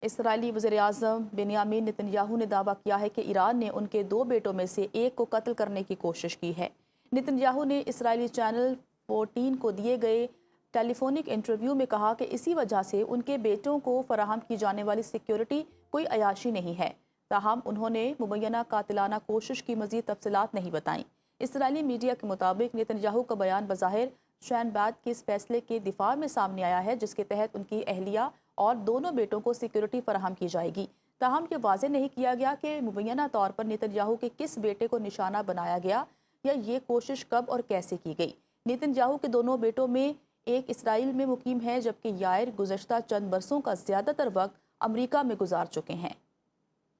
اسرائیلی وزیراعظم بنیامین نتنیاہو نے دعویٰ کیا ہے کہ ایران نے ان کے 2 بیٹوں میں سے ایک کو قتل کرنے کی کوشش کی ہے۔ نتنیاہو نے اسرائیلی چینل 14 کو دیے گئے ٹیلی فونک انٹرویو میں کہا کہ اسی وجہ سے ان کے بیٹوں کو فراہم کی جانے والی سیکیورٹی کوئی عیاشی نہیں ہے، تاہم انہوں نے مبینہ قاتلانہ کوشش کی مزید تفصیلات نہیں بتائیں۔ اسرائیلی میڈیا کے مطابق نتنیاہو کا بیان بظاہر شین بیت کے اس فیصلے کے دفاع میں سامنے آیا ہے جس کے تحت ان کی اہلیہ اور دونوں بیٹوں کو سیکیورٹی فراہم کی جائے گی، تاہم یہ واضح نہیں کیا گیا کہ مبینہ طور پر نتنیاہو کے کس بیٹے کو نشانہ بنایا گیا یا یہ کوشش کب اور کیسے کی گئی۔ نتنیاہو کے دونوں بیٹوں میں ایک اسرائیل میں مقیم ہے جبکہ یائر گزشتہ چند برسوں کا زیادہ تر وقت امریکہ میں گزار چکے ہیں۔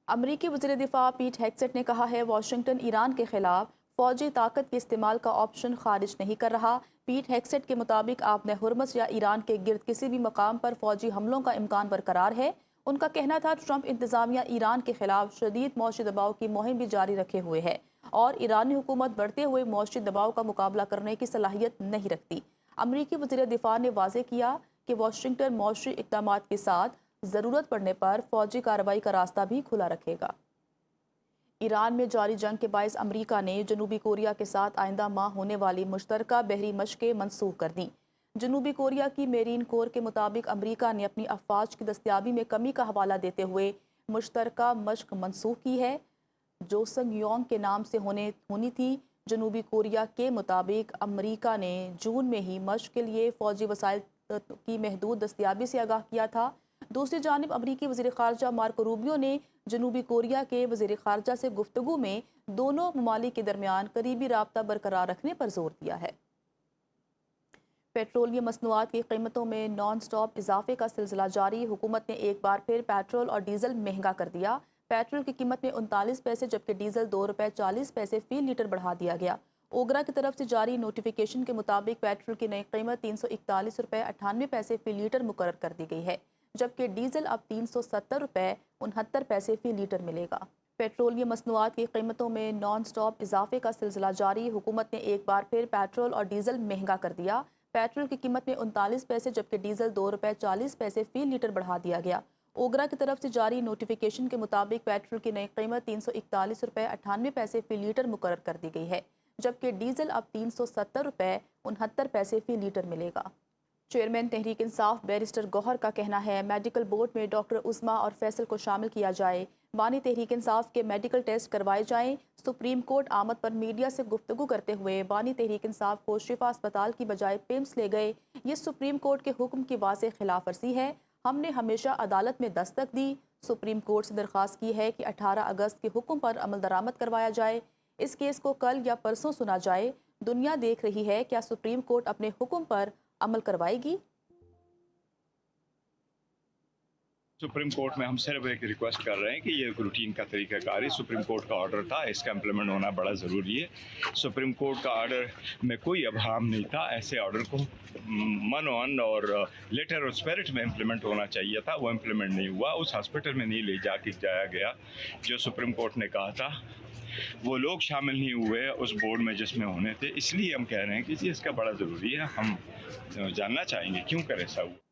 امریکی وزیر دفاع پیٹ ہیگسیٹ نے کہا ہے واشنگٹن ایران کے خلاف فوجی طاقت کے استعمال کا آپشن خارج نہیں کر رہا۔ پیٹ ہیگسیٹ کے مطابق آپ نے ہرمز یا ایران کے گرد کسی بھی مقام پر فوجی حملوں کا امکان برقرار ہے۔ ان کا کہنا تھا ٹرمپ انتظامیہ ایران کے خلاف شدید معاشی دباؤ کی مہم بھی جاری رکھے ہوئے ہے اور ایرانی حکومت بڑھتے ہوئے معاشی دباؤ کا مقابلہ کرنے کی صلاحیت نہیں رکھتی۔ امریکی وزیر دفاع نے واضح کیا کہ واشنگٹن معاشی اقدامات کے ساتھ ضرورت پڑنے پر فوجی کارروائی کا راستہ بھی کھلا رکھے گا۔ ایران میں جاری جنگ کے باعث امریکہ نے جنوبی کوریا کے ساتھ آئندہ ماہ ہونے والی مشترکہ بحری مشقیں منسوخ کر دیں۔ جنوبی کوریا کی میرین کور کے مطابق امریکہ نے اپنی افواج کی دستیابی میں کمی کا حوالہ دیتے ہوئے مشترکہ مشق منسوخ کی ہے جو سنگ یونگ کے نام سے ہونی تھی۔ جنوبی کوریا کے مطابق امریکہ نے جون میں ہی مشق کے لیے فوجی وسائل کی محدود دستیابی سے آگاہ کیا تھا۔ دوسری جانب امریکی وزیر خارجہ مارکو روبیو نے جنوبی کوریا کے وزیر خارجہ سے گفتگو میں دونوں ممالک کے درمیان قریبی رابطہ برقرار رکھنے پر زور دیا ہے۔ پیٹرولیم مصنوعات کی قیمتوں میں نان سٹاپ اضافے کا سلسلہ جاری۔ حکومت نے ایک بار پھر پیٹرول اور ڈیزل مہنگا کر دیا۔ پیٹرول کی قیمت میں 39 پیسے جبکہ ڈیزل ₹2.40 فی لیٹر بڑھا دیا گیا۔ اوگرا کی طرف سے جاری نوٹیفیکیشن کے مطابق پیٹرول کی نئی قیمت ₹341.98 فی لیٹر مقرر کر دی گئی ہے جبکہ ڈیزل اب ₹370.69 فی لیٹر ملے گا۔ پیٹرولیم مصنوعات کی قیمتوں میں نان سٹاپ اضافے کا سلسلہ جاری۔ حکومت نے ایک بار پھر پیٹرول اور ڈیزل مہنگا کر دیا۔ پیٹرول کی قیمت میں 39 پیسے جبکہ ڈیزل ₹2.40 فی لیٹر بڑھا دیا گیا۔ اوگرا کی طرف سے جاری نوٹیفیکیشن کے مطابق پیٹرول کی نئی قیمت ₹341.98 فی لیٹر مقرر کر دی گئی ہے جبکہ ڈیزل اب ₹370.69 فی لیٹر ملے گا۔ چیئرمین تحریک انصاف بیرسٹر گوہر کا کہنا ہے میڈیکل بورڈ میں ڈاکٹر عظمیٰ اور فیصل کو شامل کیا جائے، بانی تحریک انصاف کے میڈیکل ٹیسٹ کروائے جائیں۔ سپریم کورٹ آمد پر میڈیا سے گفتگو کرتے ہوئے بانی تحریک انصاف کو شفا اسپتال کی بجائے پیمس لے گئے، یہ سپریم کورٹ کے حکم کی واضح خلاف ورزی ہے۔ ہم نے ہمیشہ عدالت میں دستک دی، سپریم کورٹ سے درخواست کی ہے کہ 18 اگست کے حکم پر عمل درآمد کروایا جائے، اس کیس کو کل یا پرسوں سنا جائے۔ دنیا دیکھ رہی ہے کیا سپریم کورٹ اپنے حکم پر عمل کروائے گی؟ سپریم کورٹ میں ہم صرف ایک ریکویسٹ کر رہے ہیں کہ یہ روٹین کا طریقہ کار ہے۔ سپریم کورٹ کا آرڈر تھا، اس کا امپلیمنٹ ہونا بڑا ضروری ہے۔ سپریم کورٹ کا آرڈر میں کوئی ابہام نہیں تھا، ایسے آرڈر کو من اور لیٹر اور اسپرٹ میں امپلیمنٹ ہونا چاہیے تھا، وہ امپلیمنٹ نہیں ہوا۔ اس ہاسپٹل میں نہیں لے جایا گیا جو سپریم کورٹ نے کہا تھا، وہ لوگ شامل نہیں ہوئے اس بورڈ میں جس میں ہونے تھے، اس لیے ہم کہہ رہے ہیں کہ اس کا بڑا ضروری ہے، ہم جاننا چاہیں گے کیوں کرے ایسا ہوا۔